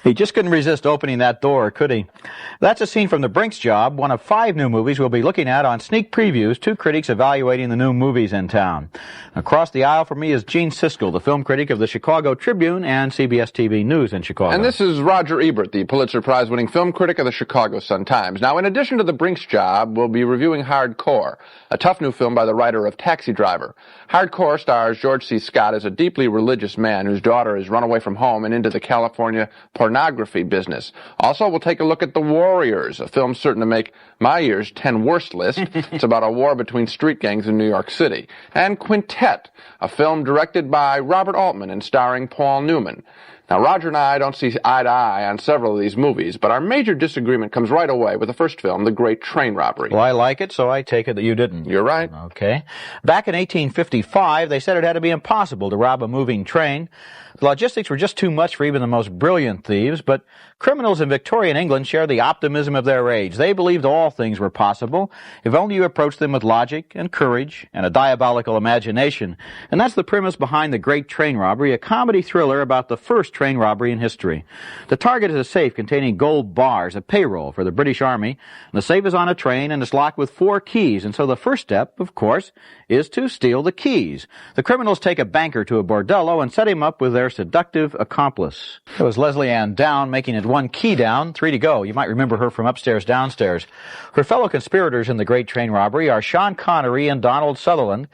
He just couldn't resist opening that door, could he? That's a scene from The Brinks Job, one of 5 new movies we'll be looking at on Sneak Previews, 2 critics evaluating the new movies in town. Across the aisle from me is Gene Siskel, the film critic of the Chicago Tribune and CBS TV News in Chicago. And this is Roger Ebert, the Pulitzer Prize-winning film critic of the Chicago Sun-Times. Now, in addition to The Brinks Job, we'll be reviewing Hardcore, a tough new film by the writer of Taxi Driver. Hardcore stars George C. Scott as a deeply religious man whose daughter has run away from home and into the California pornography business. Also, we'll take a look at The Warriors, a film certain to make my year's 10 worst list. It's about a war between street gangs in New York City. And Quintet, a film directed by Robert Altman and starring Paul Newman. Now, Roger and I don't see eye to eye on several of these movies, but our major disagreement comes right away with the first film, The Great Train Robbery. Well, I like it, so I take it that you didn't. You're right. Okay. Back in 1855, they said it had to be impossible to rob a moving train. The logistics were just too much for even the most brilliant thieves, but criminals in Victorian England shared the optimism of their age. They believed all things were possible, if only you approached them with logic and courage and a diabolical imagination. And that's the premise behind The Great Train Robbery, a comedy thriller about the first train robbery in history. The target is a safe containing gold bars, a payroll for the British Army, and the safe is on a train and it's locked with 4 keys, and so the first step, of course, is to steal the keys. The criminals take a banker to a bordello and set him up with their seductive accomplice. It was Leslie Ann Down making it 1 key down, 3 to go. You might remember her from Upstairs, Downstairs. Her fellow conspirators in the Great Train Robbery are Sean Connery and Donald Sutherland,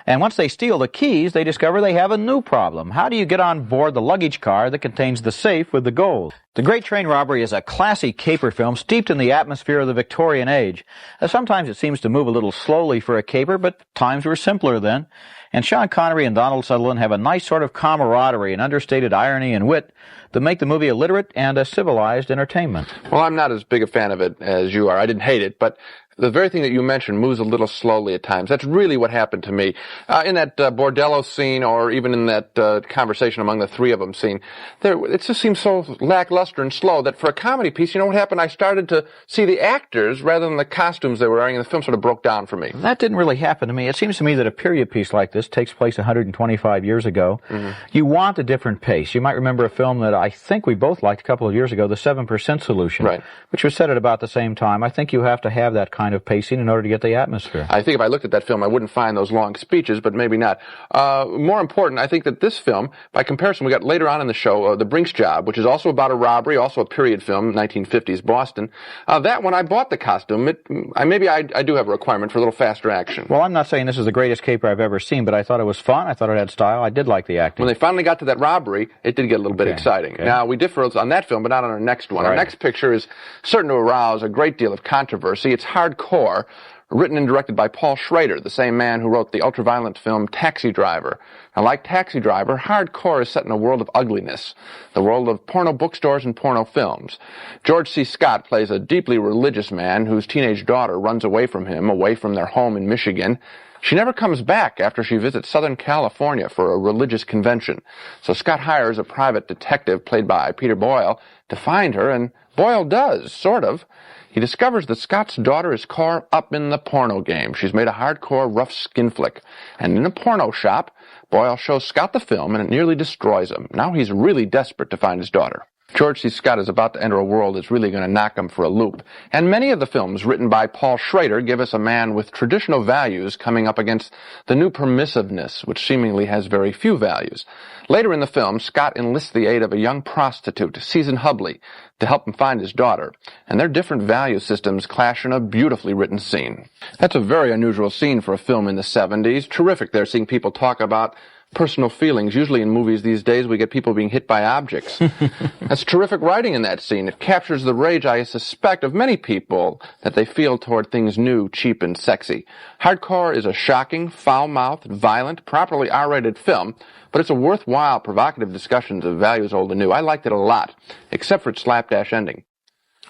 and once they steal the keys, they discover they have a new problem. How do you get on board the luggage car that contains the safe with the gold? The Great Train Robbery is a classy caper film steeped in the atmosphere of the Victorian age. Sometimes it seems to move a little slowly for a caper, but times were simpler then. And Sean Connery and Donald Sutherland have a nice sort of camaraderie and understated irony and wit that make the movie a literate and a civilized entertainment. Well, I'm not as big a fan of it as you are. I didn't hate it, but the very thing that you mentioned moves a little slowly at times. That's really what happened to me. In that bordello scene, or even in that conversation among the 3 of them scene, it just seems so lackluster and slow that for a comedy piece, you know what happened? I started to see the actors rather than the costumes they were wearing, and the film sort of broke down for me. That didn't really happen to me. It seems to me that a period piece like this takes place 125 years ago. You want a different pace. You might remember a film that I think we both liked a couple of years ago, The 7% Solution, right, which was set at about the same time. I think you have to have that kind of pacing in order to get the atmosphere. I think if I looked at that film, I wouldn't find those long speeches, but maybe not. More important, I think that this film, by comparison, we got later on in the show, The Brinks Job, which is also about a robbery, also a period film, 1950s Boston. That one, I bought the costume. Maybe I do have a requirement for a little faster action. Well, I'm not saying this is the greatest caper I've ever seen, but I thought it was fun. I thought it had style. I did like the acting. When they finally got to that robbery, it did get a little bit exciting. Okay. Now, we differ on that film, but not on our next one. Right. Our next picture is certain to arouse a great deal of controversy. It's Hardcore, written and directed by Paul Schrader, the same man who wrote the ultra-violent film Taxi Driver. Now, like Taxi Driver, Hardcore is set in a world of ugliness, the world of porno bookstores and porno films. George C. Scott plays a deeply religious man whose teenage daughter runs away from him, away from their home in Michigan. She never comes back after she visits Southern California for a religious convention. So Scott hires a private detective, played by Peter Boyle, to find her, and Boyle does, sort of. He discovers that Scott's daughter is caught up in the porno game. She's made a hardcore, rough skin flick. And in a porno shop, Boyle shows Scott the film, and it nearly destroys him. Now he's really desperate to find his daughter. George C. Scott is about to enter a world that's really going to knock him for a loop. And many of the films written by Paul Schrader give us a man with traditional values coming up against the new permissiveness, which seemingly has very few values. Later in the film, Scott enlists the aid of a young prostitute, Susan Hubley, to help him find his daughter. And their different value systems clash in a beautifully written scene. That's a very unusual scene for a film in the 70s. Terrific there, seeing people talk about personal feelings. Usually in movies these days we get people being hit by objects. That's terrific writing in that scene. It captures the rage, I suspect, of many people that they feel toward things new, cheap, and sexy. Hardcore is a shocking, foul-mouthed, violent, properly R-rated film, but it's a worthwhile, provocative discussion of values old and new. I liked it a lot, except for its slapdash ending.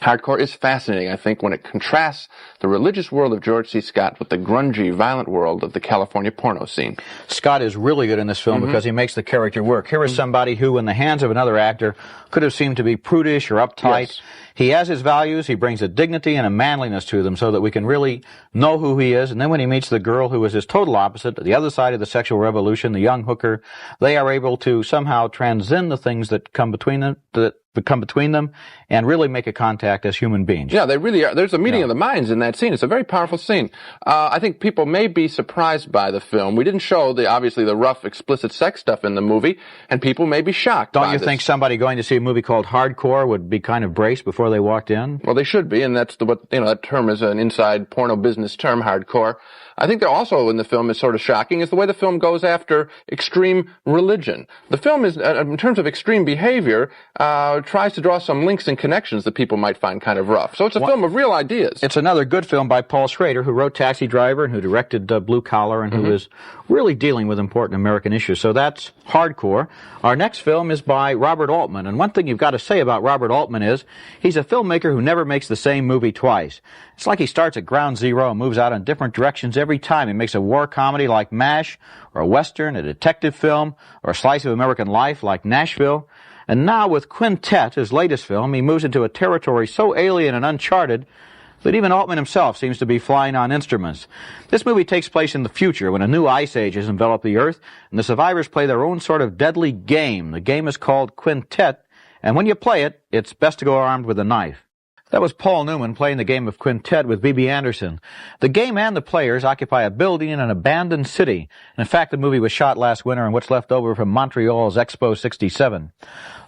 Hardcore is fascinating, I think, when it contrasts the religious world of George C. Scott with the grungy, violent world of the California porno scene. Scott is really good in this film because he makes the character work. Here is somebody who, in the hands of another actor, could have seemed to be prudish or uptight. Yes. He has his values, he brings a dignity and a manliness to them so that we can really know who he is. And then when he meets the girl who is his total opposite, the other side of the sexual revolution, the young hooker, they are able to somehow transcend the things that come between them, that come between them and really make a contact as human beings. Yeah, they really are. There's a meeting of the minds in that scene. It's a very powerful scene. I think people may be surprised by the film. We didn't show obviously the rough, explicit sex stuff in the movie, and people may be shocked by this. Don't you think somebody going to see a movie called Hardcore would be kind of braced before they walked in? Well, they should be, and that's that term is an inside porno business term, hardcore. I think that also in the film is sort of shocking is the way the film goes after extreme religion. The film is, in terms of extreme behavior, tries to draw some links and connections that people might find kind of rough. So it's a film of real ideas. It's another good film by Paul Schrader, who wrote Taxi Driver and who directed Blue Collar and who is really dealing with important American issues. So that's Hardcore. Our next film is by Robert Altman. And one thing you've got to say about Robert Altman is he's a filmmaker who never makes the same movie twice. It's like he starts at ground zero and moves out in different directions every time. He makes a war comedy like MASH, or a Western, a detective film, or a slice of American life like Nashville. And now with Quintet, his latest film, he moves into a territory so alien and uncharted that even Altman himself seems to be flying on instruments. This movie takes place in the future when a new ice age has enveloped the Earth, and the survivors play their own sort of deadly game. The game is called Quintet, and when you play it, it's best to go armed with a knife. That was Paul Newman playing the game of Quintet with B.B. Anderson. The game and the players occupy a building in an abandoned city. In fact, the movie was shot last winter in what's left over from Montreal's Expo 67.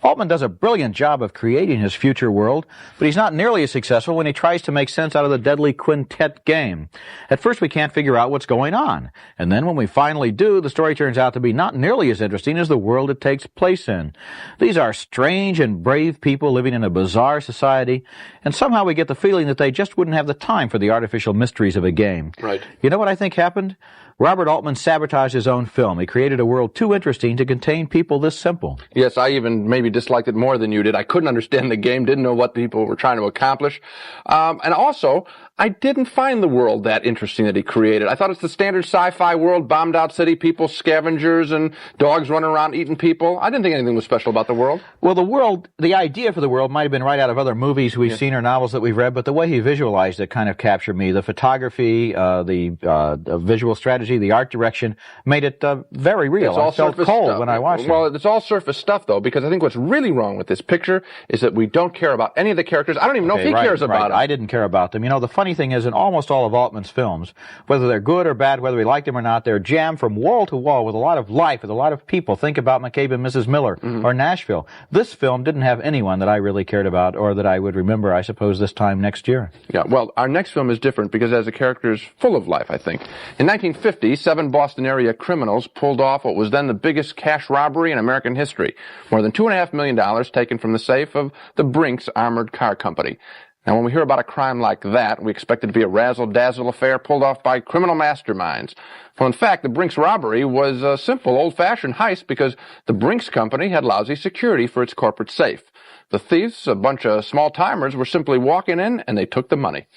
Altman does a brilliant job of creating his future world, but he's not nearly as successful when he tries to make sense out of the deadly Quintet game. At first, we can't figure out what's going on. And then when we finally do, the story turns out to be not nearly as interesting as the world it takes place in. These are strange and brave people living in a bizarre society, and somehow we get the feeling that they just wouldn't have the time for the artificial mysteries of a game. Right. You know what I think happened? Robert Altman sabotaged his own film. He created a world too interesting to contain people this simple. Yes, I even maybe disliked it more than you did. I couldn't understand the game, didn't know what people were trying to accomplish. And also, I didn't find the world that interesting that he created. I thought it's the standard sci-fi world, bombed out city, people, scavengers, and dogs running around eating people. I didn't think anything was special about the world. Well, the world, the idea for the world might have been right out of other movies we've seen or novels that we've read, but the way he visualized it kind of captured me. The photography, the visual strategy, the art direction made it very real. I felt cold when I watched it. Well, it's all surface stuff, though, because I think what's really wrong with this picture is that we don't care about any of the characters. I don't even know if he cares about them. I didn't care about them. You know, the funny thing is, in almost all of Altman's films, whether they're good or bad, whether we like them or not, they're jammed from wall to wall with a lot of life, with a lot of people. Think about McCabe and Mrs. Miller or Nashville. This film didn't have anyone that I really cared about or that I would remember, I suppose, this time next year. Yeah, well, our next film is different because it has a character is full of life, I think. In 1950, 7 Boston area criminals pulled off what was then the biggest cash robbery in American history. More than $2.5 million taken from the safe of the Brinks Armored Car Company. Now, when we hear about a crime like that, we expect it to be a razzle-dazzle affair pulled off by criminal masterminds. Well, in fact, the Brinks robbery was a simple, old-fashioned heist because the Brinks company had lousy security for its corporate safe. The thieves, a bunch of small-timers, were simply walking in, and they took the money.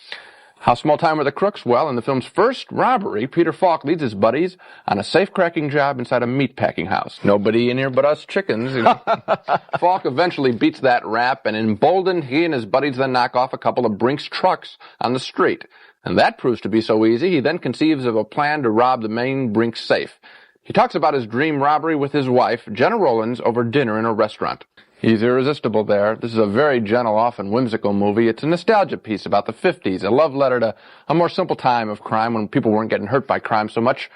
How small-time were the crooks? Well, in the film's first robbery, Peter Falk leads his buddies on a safe-cracking job inside a meat-packing house. Nobody in here but us chickens. Falk eventually beats that rap, and emboldened, he and his buddies then knock off a couple of Brinks trucks on the street. And that proves to be so easy, he then conceives of a plan to rob the main Brinks safe. He talks about his dream robbery with his wife, Jenna Rollins, over dinner in a restaurant. He's irresistible there. This is a very gentle, often whimsical movie. It's a nostalgia piece about the 50s, a love letter to a more simple time of crime when people weren't getting hurt by crime so much.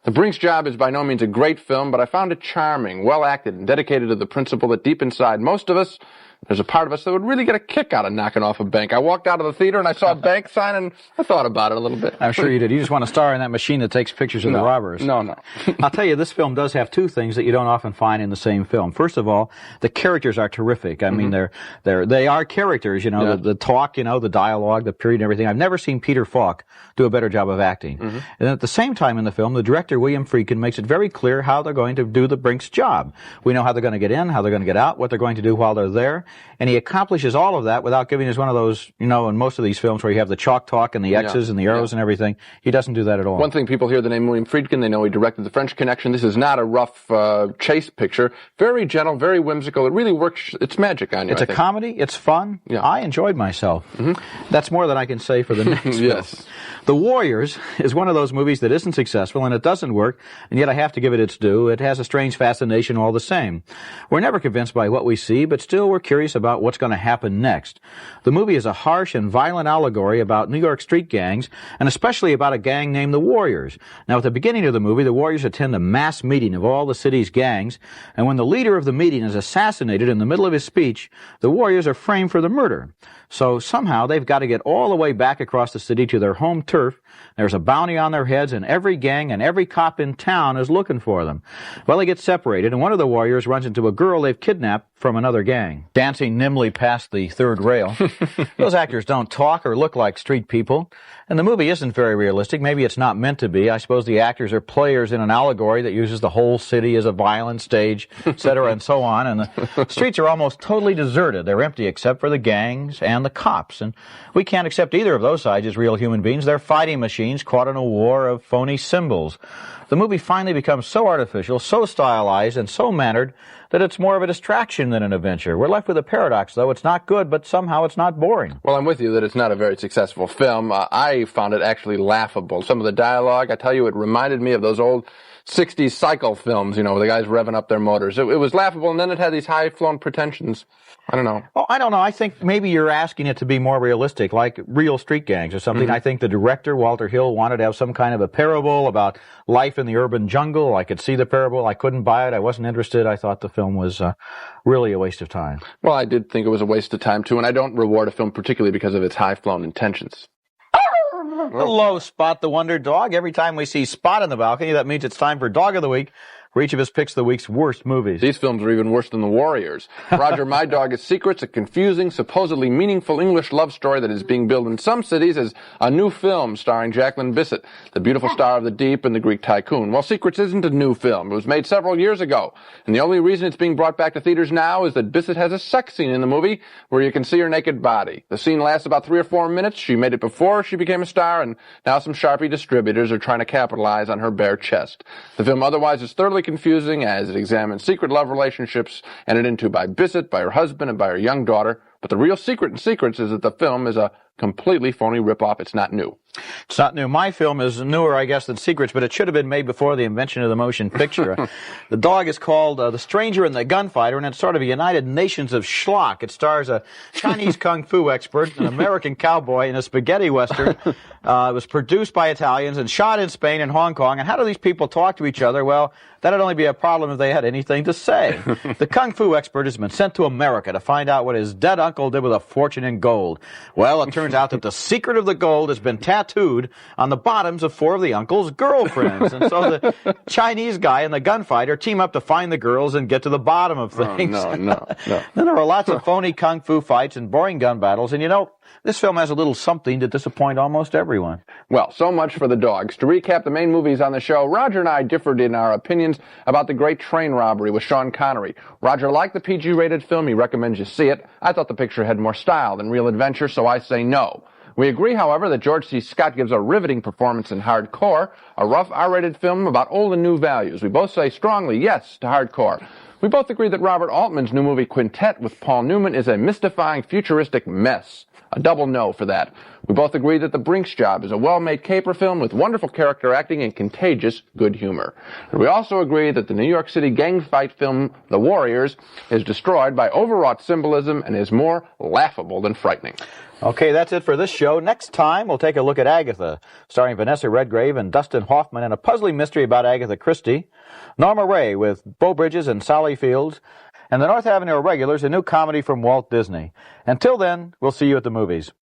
The Brinks Job is by no means a great film, but I found it charming, well acted, and dedicated to the principle that deep inside most of us, there's a part of us that would really get a kick out of knocking off a bank. I walked out of the theater and I saw a bank sign and I thought about it a little bit. I'm sure you did. You just want to star in that machine that takes pictures of the robbers. No. I'll tell you, this film does have two things that you don't often find in the same film. First of all, the characters are terrific. I mean, they are characters, you know, the talk, you know, the dialogue, the period and everything. I've never seen Peter Falk do a better job of acting. And at the same time in the film, the director, William Friedkin, makes it very clear how they're going to do the Brinks job. We know how they're going to get in, how they're going to get out, what they're going to do while they're there. And he accomplishes all of that without giving us one of those, you know, in most of these films where you have the chalk talk and the X's and the arrows and everything. He doesn't do that at all. One thing, people hear the name William Friedkin, they know he directed The French Connection. This is not a rough chase picture. Very gentle, very whimsical. It really works. It's magic on you. It's a comedy. It's fun. Yeah. I enjoyed myself. That's more than I can say for the next film. The Warriors is one of those movies that isn't successful and it doesn't work, and yet I have to give it its due. It has a strange fascination all the same. We're never convinced by what we see, but still we're curious about what's going to happen next. The movie is a harsh and violent allegory about New York street gangs, and especially about a gang named the Warriors. Now, at the beginning of the movie, the Warriors attend a mass meeting of all the city's gangs, and when the leader of the meeting is assassinated in the middle of his speech, the Warriors are framed for the murder. So somehow they've got to get all the way back across the city to their home turf. There's a bounty on their heads, and every gang and every cop in town is looking for them. Well, they get separated, and one of the Warriors runs into a girl they've kidnapped from another gang, dancing nimbly past the third rail. Those actors don't talk or look like street people, and the movie isn't very realistic. Maybe it's not meant to be. I suppose the actors are players in an allegory that uses the whole city as a violent stage, etc., and so on, and the streets are almost totally deserted. They're empty except for the gangs and the cops, and we can't accept either of those sides as real human beings. They're fighting machines caught in a war of phony symbols. The movie finally becomes so artificial, so stylized, and so mannered that it's more of a distraction than an adventure. We're left with a paradox, though. It's not good, but somehow it's not boring. Well, I'm with you that it's not a very successful film. I found it actually laughable. Some of the dialogue, I tell you, it reminded me of those old 60s cycle films, you know, where the guys revving up their motors. It was laughable, and then it had these high-flown pretensions. I don't know. Oh, I don't know. I think maybe you're asking it to be more realistic, like real street gangs or something. Mm-hmm. I think the director, Walter Hill, wanted to have some kind of a parable about life in the urban jungle. I could see the parable. I couldn't buy it. I wasn't interested. I thought the film was really a waste of time. Well, I did think it was a waste of time, too, and I don't reward a film particularly because of its high-flown intentions. Hello, Spot the Wonder Dog. Every time we see Spot on the balcony, that means it's time for Dog of the Week, where each of us picks the week's worst movies. These films are even worse than The Warriors. Roger, My Dog is Secrets, a confusing, supposedly meaningful English love story that is being billed in some cities as a new film starring Jacqueline Bisset, the beautiful star of The Deep and The Greek Tycoon. Well, Secrets isn't a new film. It was made several years ago, and the only reason it's being brought back to theaters now is that Bisset has a sex scene in the movie where you can see her naked body. The scene lasts about 3 or 4 minutes. She made it before she became a star, and now some Sharpie distributors are trying to capitalize on her bare chest. The film otherwise is thoroughly confusing as it examines secret love relationships entered into by Bisset, by her husband, and by her young daughter. But the real secret in Secrets is that the film is a completely phony ripoff. It's not new. It's not new. My film is newer, I guess, than Secrets, but it should have been made before the invention of the motion picture. The dog is called The Stranger and the Gunfighter, and it's sort of a United Nations of schlock. It stars a Chinese kung fu expert, an American cowboy, and a spaghetti western. It was produced by Italians and shot in Spain and Hong Kong. And how do these people talk to each other? Well, that'd only be a problem if they had anything to say. The kung fu expert has been sent to America to find out what his dead uncle did with a fortune in gold. Well, it turns out that the secret of the gold has been tattooed on the bottoms of 4 of the uncle's girlfriends. And so the Chinese guy and the gunfighter team up to find the girls and get to the bottom of things. Oh, no. Then there are lots of phony kung fu fights and boring gun battles. And you know, this film has a little something to disappoint almost everyone. Well, so much for the dogs. To recap the main movies on the show, Roger and I differed in our opinions about The Great Train Robbery with Sean Connery. Roger liked the PG-rated film. He recommends you see it. I thought the picture had more style than real adventure, so I say no. We agree, however, that George C. Scott gives a riveting performance in Hardcore, a rough R-rated film about old and new values. We both say strongly yes to Hardcore. We both agree that Robert Altman's new movie Quintet with Paul Newman is a mystifying, futuristic mess. A double no for that. We both agree that The Brinks Job is a well-made caper film with wonderful character acting and contagious good humor. And we also agree that the New York City gang fight film The Warriors is destroyed by overwrought symbolism and is more laughable than frightening. Okay, that's it for this show. Next time, we'll take a look at Agatha, starring Vanessa Redgrave and Dustin Hoffman, and a puzzling mystery about Agatha Christie. Norma Ray with Beau Bridges and Sally Fields, and the North Avenue Irregulars, a new comedy from Walt Disney. Until then, we'll see you at the movies.